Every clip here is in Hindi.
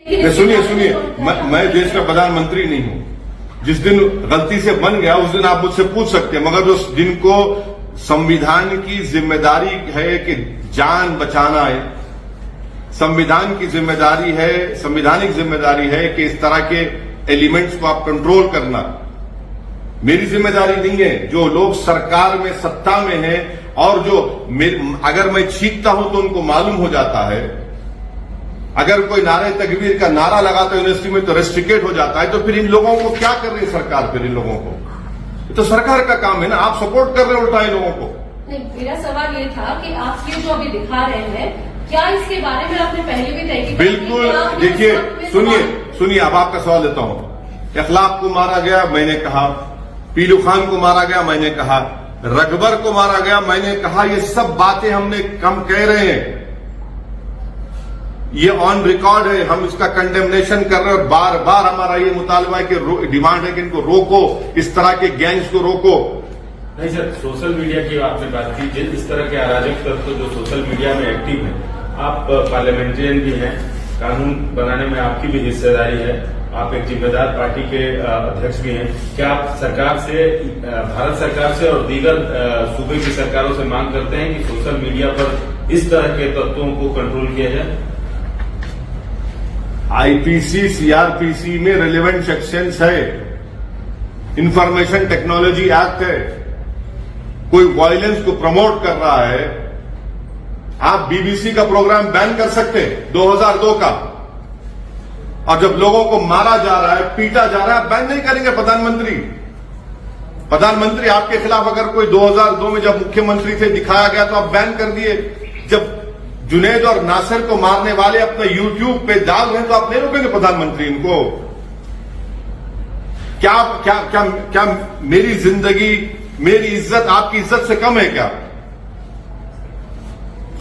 सुनिए, मैं देश का प्रधानमंत्री नहीं हूं। जिस दिन गलती से बन गया उस दिन आप मुझसे पूछ सकते हैं, मगर उस दिन को संविधान की जिम्मेदारी है कि जान बचाना है, संविधान की जिम्मेदारी है, संवैधानिक जिम्मेदारी है कि इस तरह के एलिमेंट्स को आप कंट्रोल करना। मेरी जिम्मेदारी नहीं है। जो लोग सरकार में सत्ता में हैं और जो अगर मैं छींकता हूं तो उनको मालूम हो जाता है, अगर कोई नारे तकबीर का नारा लगाता है यूनिवर्सिटी में तो रेस्ट्रिकेट हो जाता है, तो फिर इन लोगों को क्या कर रही है सरकार? फिर इन लोगों को तो सरकार का काम है ना, आप सपोर्ट कर रहे हैं उल्टा इन लोगों को। नहीं, मेरा सवाल ये था कि आप ये जो अभी दिखा रहे हैं, क्या इसके बारे में आपने पहले भी तय किया? बिल्कुल, देखिए सुनिए, अब आपका सवाल देता हूं। इखलाक को मारा गया, मैंने कहा। पीलू खान को मारा गया, मैंने कहा। रकबर को मारा गया, मैंने कहा। ये सब बातें हमने कम कह रहे हैं, ये ऑन रिकॉर्ड है, हम इसका कंडेमनेशन कर रहे हैं और बार बार हमारा ये मुतालबा है कि डिमांड है कि इनको रोको, इस तरह के गैंग्स को रोको। नहीं सर, सोशल मीडिया की आपने बात की, जिन इस तरह के अराजक तत्व जो सोशल मीडिया में एक्टिव हैं, आप पार्लियामेंटेरियन भी हैं, कानून बनाने में आपकी भी हिस्सेदारी है, आप एक जिम्मेदार पार्टी के अध्यक्ष भी हैं। क्या आप सरकार से, भारत सरकार से और दीगर सूबे की सरकारों से मांग करते हैं कि सोशल मीडिया पर इस तरह के तत्वों को कंट्रोल किया जाए? आईपीसी सीआरपीसी में रेलेवेंट सेक्शंस है, इंफॉर्मेशन टेक्नोलॉजी एक्ट है। कोई वायलेंस को प्रमोट कर रहा है, आप बीबीसी का प्रोग्राम बैन कर सकते हैं 2002 का, और जब लोगों को मारा जा रहा है, पीटा जा रहा है, बैन नहीं करेंगे प्रधानमंत्री आपके खिलाफ अगर कोई 2002 में जब मुख्यमंत्री थे दिखाया गया तो आप बैन कर दिए। जब जुनैद और नासिर को मारने वाले अपने यूट्यूब पे डाल रहे हैं तो आप नहीं रोकेंगे प्रधानमंत्री इनको? क्या क्या क्या क्या मेरी जिंदगी, मेरी इज्जत आपकी इज्जत से कम है क्या?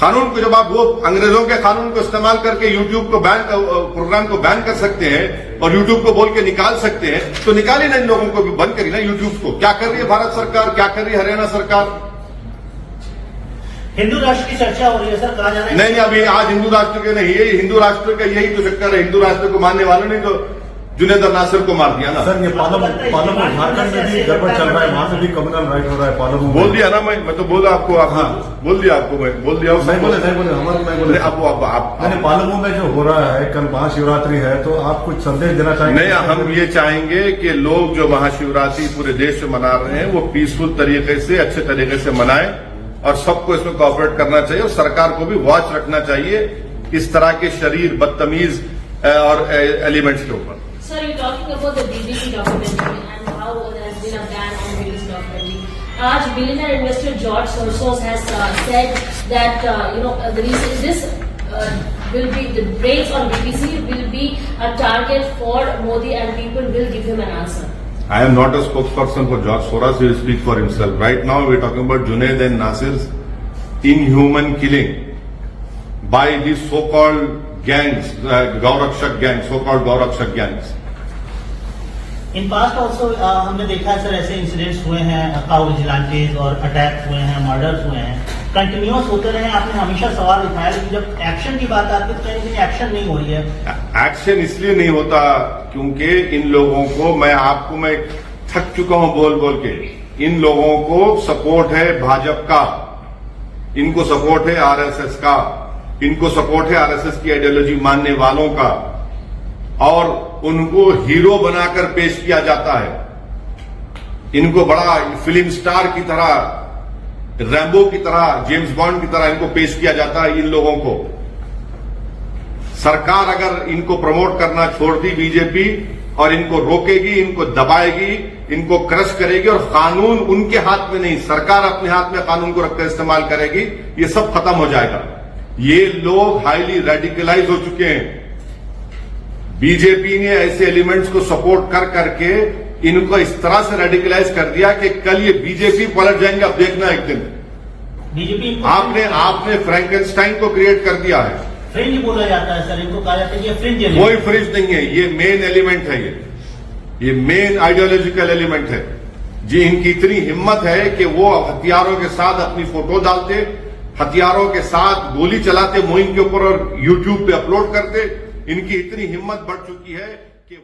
कानून को जब आप वो अंग्रेजों के कानून को इस्तेमाल करके यूट्यूब को प्रोग्राम को बैन कर सकते हैं और यूट्यूब को बोल के निकाल सकते हैं, तो निकालिए ना इन लोगों को भी, बंद करिए ना यूट्यूब को। क्या कर रही है भारत सरकार, क्या कर रही है हरियाणा सरकार? हिंदू राष्ट्र की चर्चा हो रही है सर, कहा जा रहा है। नहीं, अभी आज हिंदू राष्ट्र के नहीं, ये हिंदू राष्ट्र का यही तो चक्कर है। हिंदू राष्ट्र को मानने वालों ने तो जुनैद और नासिर को मार दिया ना सर। ये पालमपुर झारखंड में भी गड़बड़ चल रहा है, वहां से भी कम्युनल राइट हो रहा है पालमपुर। बोल दिया ना, मैं तो बोला आपको। हाँ, बोल दिया आपको, मैं बोल दिया। नहीं बोले हमारे आप पालमपुर में जो हो रहा है, कल महाशिवरात्रि है, तो आप कुछ संदेश देना चाहेंगे? नहीं, हम ये चाहेंगे कि लोग जो महाशिवरात्रि पूरे देश में मना रहे हैं वो पीसफुल तरीके से, अच्छे तरीके से मनाएं और सबको इसमें कोऑपरेट करना चाहिए और सरकार को भी वॉच रखना चाहिए इस तरह के शरीर बदतमीज और एलिमेंट्स के ऊपर। Sir, you're talking about the BBC documentary and how there has been a ban on BBC documentary. आज billionaire investor George Soros has said that this will be the breaks on BBC will be a target for Modi and people will give him an answer. I am not a spokesperson for George Soros. He will speak for himself. Right now, we are talking about Junaid and Nasir's inhuman killing by these so-called gangs, Gaurakshak gangs, so-called Gaurakshak gangs. In past also हमने देखा है सर, ऐसे इंसिडेंट्स हुए हैं, काउ विजिलेंटेज और अटैक हुए हैं, मर्डर्स हुए हैं, कंटिन्यूअस होते रहे। आपने हमेशा सवाल उठाया, लेकिन जब एक्शन की बात आती है तो कहीं एक्शन नहीं हो रही है। एक्शन इसलिए नहीं होता क्योंकि इन लोगों को मैं थक चुका हूं बोल के। इन लोगों को सपोर्ट है भाजपा का, इनको सपोर्ट है आरएसएस का, इनको सपोर्ट है आरएसएस की आइडियोलॉजी मानने वालों का, और उनको हीरो बनाकर पेश किया जाता है। इनको बड़ा फिल्म स्टार की तरह, रैम्बो की तरह, जेम्स बॉन्ड की तरह इनको पेश किया जाता है। इन लोगों को सरकार अगर इनको प्रमोट करना छोड़ दी बीजेपी, और इनको रोकेगी, इनको दबाएगी, इनको क्रश करेगी, और कानून उनके हाथ में नहीं, सरकार अपने हाथ में कानून को रखकर इस्तेमाल करेगी, ये सब खत्म हो जाएगा। ये लोग हाईली रेडिकलाइज हो चुके हैं। बीजेपी ने ऐसे एलिमेंट्स को सपोर्ट कर करके इनको इस तरह से रेडिकलाइज कर दिया कि कल ये बीजेपी पलट जाएंगे। अब देखना एक दिन बीजेपी आपने फ्रैंकेनस्टाइन को क्रिएट कर दिया है। फ्रिंज बोला जाता है सर, इनको कहा जाता है ये फ्रिंज है। कोई फ्रिंज नहीं है, ये मेन एलिमेंट है, ये मेन आइडियोलॉजिकल एलिमेंट है। जी, इनकी इतनी हिम्मत है कि वो हथियारों के साथ अपनी फोटो डालते, हथियारों के साथ गोली चलाते मुहिम के ऊपर और यूट्यूब पे अपलोड करते। इनकी इतनी हिम्मत बढ़ चुकी है कि